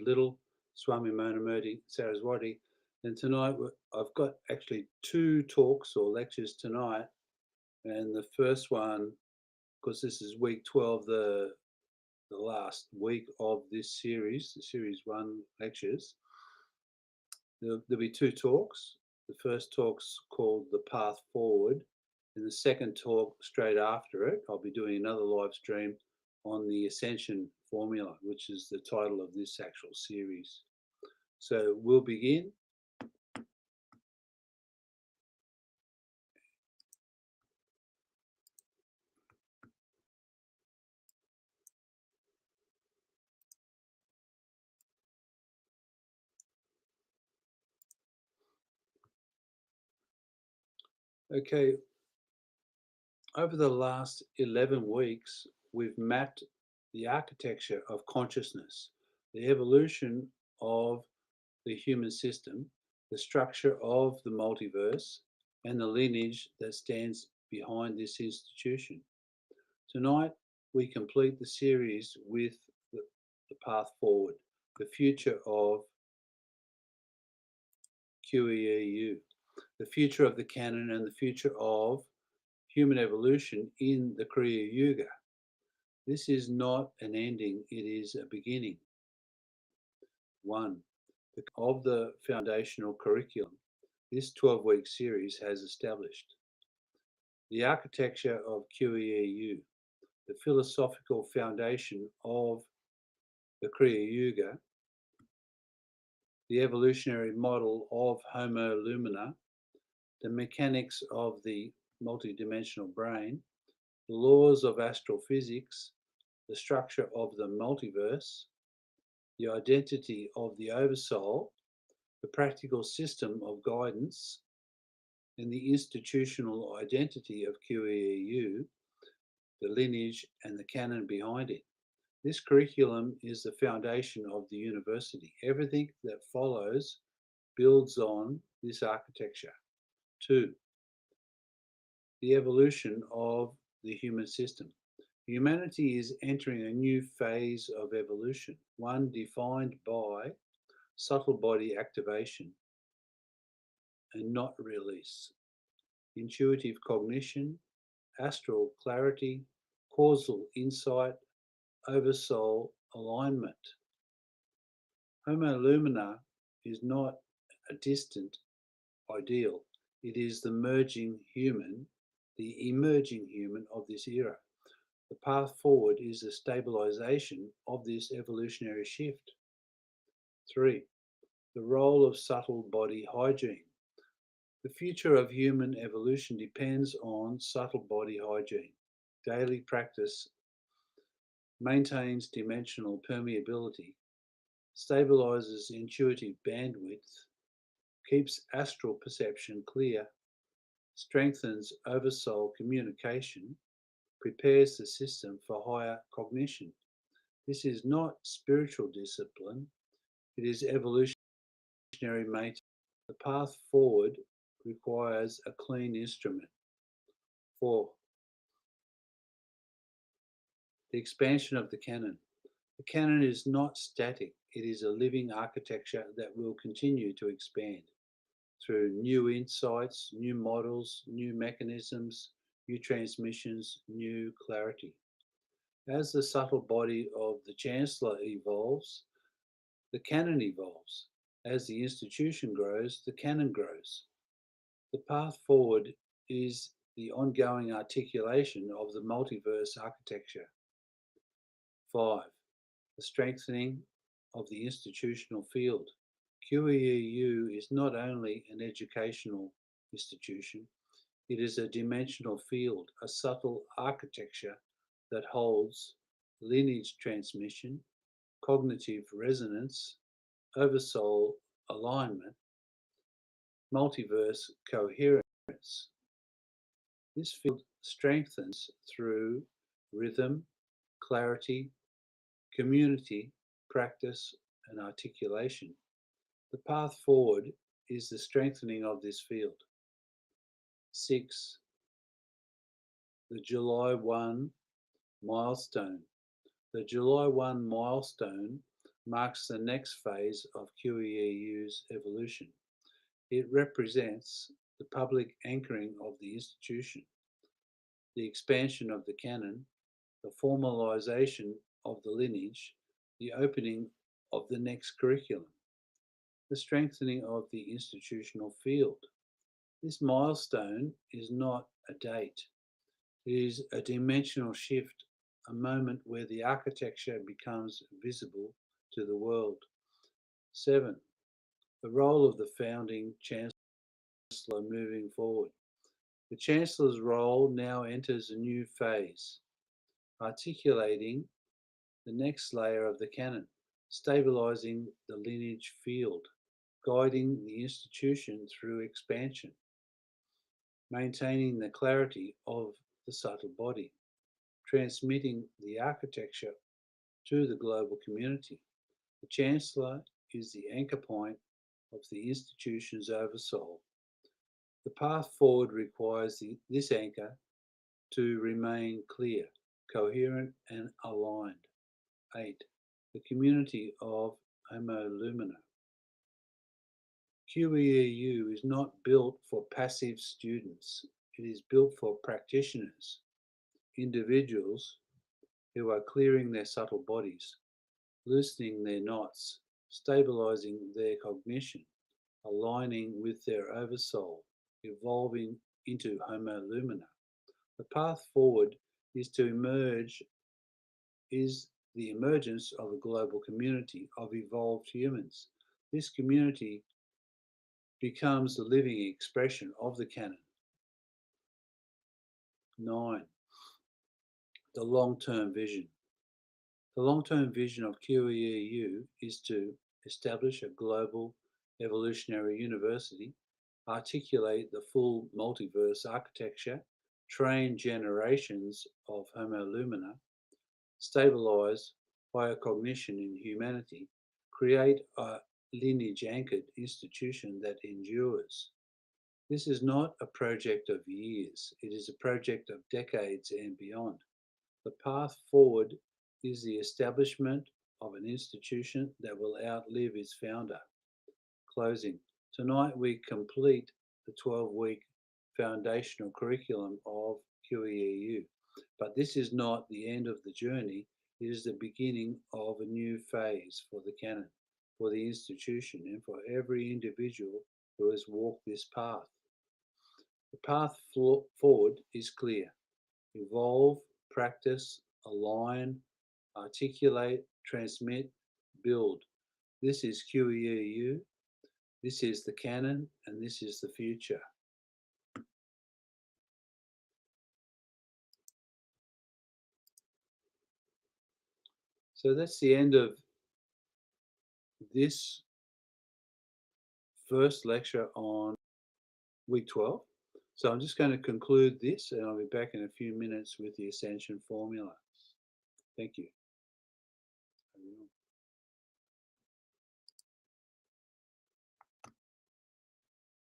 Little, Swami Manamurti Saraswati. And tonight I've got actually two talks or lectures tonight. And the first one, because this is week 12, the last week of this series, the series 1 lectures, there'll be two talks. The first talk's called The Path Forward, and the second talk straight after it, I'll be doing another live stream on the Ascension Formula, which is the title of this actual series. So we'll begin. Okay, over the last 11 weeks, we've mapped the architecture of consciousness, the evolution of the human system, the structure of the multiverse, and the lineage that stands behind this institution. Tonight, we complete the series with the path forward, the future of QEEU, the future of the canon, and the future of human evolution in the Kriya Yuga. This is not an ending, it is a beginning. 1. Of the foundational curriculum this 12-week series has established. The architecture of QEEU, the philosophical foundation of the Kriya Yuga, the evolutionary model of Homo Lumina, the mechanics of the multidimensional brain, the laws of astrophysics, the structure of the multiverse, the identity of the Oversoul, the practical system of guidance, and the institutional identity of QEEU, the lineage and the canon behind it. This curriculum is the foundation of the university. Everything that follows builds on this architecture. 2. The evolution of the human system. Humanity is entering a new phase of evolution, one defined by subtle body activation and not release, intuitive cognition, astral clarity, causal insight, oversoul alignment. Homo Lumina is not a distant ideal. It is the merging human, the emerging human of this era. The path forward is the stabilization of this evolutionary shift. 3. The role of subtle body hygiene. The future of human evolution depends on subtle body hygiene. Daily practice maintains dimensional permeability, stabilizes intuitive bandwidth, keeps astral perception clear, strengthens oversoul communication, prepares the system for higher cognition. This is not spiritual discipline, it is evolutionary maintenance. The path forward requires a clean instrument. 4. The expansion of the canon. The canon is not static, it is a living architecture that will continue to expand through new insights, new models, new mechanisms, new transmissions, new clarity. As the subtle body of the Chancellor evolves, the canon evolves. As the institution grows, the canon grows. The path forward is the ongoing articulation of the multiverse architecture. 5. The strengthening of the institutional field. QEEU is not only an educational institution, it is a dimensional field, a subtle architecture that holds lineage transmission, cognitive resonance, oversoul alignment, multiverse coherence. This field strengthens through rhythm, clarity, community, practice, and articulation. The path forward is the strengthening of this field. 6. The July 1 milestone. The July 1 milestone marks the next phase of QEEU's evolution. It represents the public anchoring of the institution, the expansion of the canon, the formalisation of the lineage, the opening of the next curriculum, the strengthening of the institutional field. This milestone is not a date, it is a dimensional shift, a moment where the architecture becomes visible to the world. 7. The role of the founding Chancellor moving forward. The Chancellor's role now enters a new phase, articulating the next layer of the canon, stabilising the lineage field, guiding the institution through expansion, maintaining the clarity of the subtle body, transmitting the architecture to the global community. The Chancellor is the anchor point of the institution's oversoul. The path forward requires this anchor to remain clear, coherent and aligned. 8. The community of Homo Lumina. QEEU is not built for passive students. It is built for practitioners, individuals who are clearing their subtle bodies, loosening their knots, stabilizing their cognition, aligning with their oversoul, evolving into Homo Lumina. The path forward is the emergence of a global community of evolved humans. This community becomes the living expression of the canon. 9. The long-term vision. The long-term vision of QEEU is to establish a global evolutionary university, articulate the full multiverse architecture, train generations of Homo Lumina, stabilize biocognition in humanity, create a lineage-anchored institution that endures. This is not a project of years, it is a project of decades and beyond. The path forward is the establishment of an institution that will outlive its founder. Closing. Tonight we complete the 12-week foundational curriculum of QEEU, but this is not the end of the journey, it is the beginning of a new phase for the canon, for the institution, and for every individual who has walked this path. The path forward is clear. Evolve, practice, align, articulate, transmit, build. This is QEEU, this is the canon, and this is the future. So that's the end of this first lecture on week 12. So I'm just going to conclude this and I'll be back in a few minutes with the Ascension formula. Thank you.